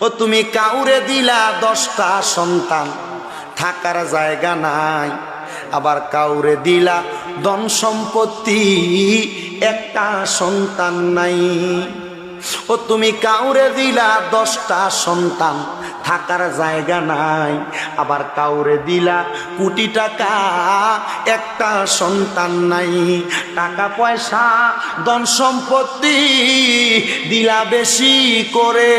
ও তুমি কাউরে দিলা 10টা সন্তান, থাকার জায়গা নাই, আবার কাউরে দিলা ধন সম্পত্তি, একটা সন্তান নাই। ও তুমি কাউরে দিলা 10টা সন্তান, থাকার জায়গা নাই, আবার কাউরে দিলা কোটি টাকা, একটা সন্তান নাই। টাকা পয়সা ধন সম্পত্তি দিলা বেশি করে,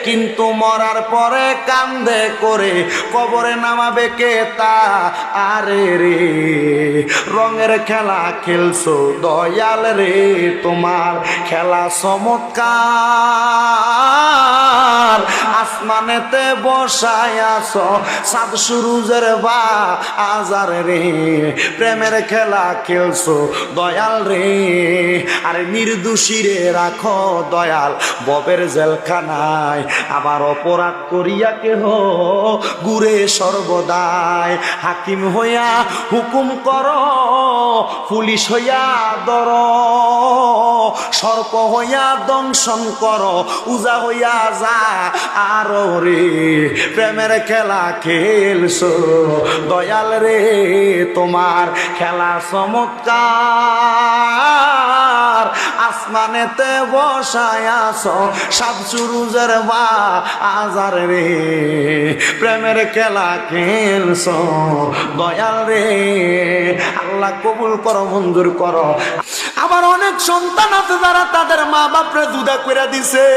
কিন্তু মরার পরে কান্দে করে কবরে নামাবে কে তা? আরে রে রঙের খেলা খেলছো দয়াল রে, তোমার খেলা চমৎকার। আসমানেতে বসায় আছো চাঁদ সূরুজের বাজার রে, প্রেমের খেলা খেলছো দয়াল রে। আরে নির্দোষী রে রাখো দয়াল ববের জেলখানায়, আবার অপরাধ করিয়া কেহ ঘুরে সর্বদাই। হাকিম হইয়া হুকুম করো, পুলিশ হইয়া ধর, সর্প হইয়া দংশন করো, উজা হইয়া যা আরো রে। প্রেমের খেলা খেলছো দয়াল রে, তোমার খেলা চমৎকার। আসমানেতে বসায় আছো সাত সুরুজের বাজার রে, প্রেমের খেলা খেলছো দয়াল রে। আল্লাহ কবুল করো, মঞ্জুর করো। আবার অনেক সন্তান আছে যারা তাদের মা বাপরে জুদা করে দিছে।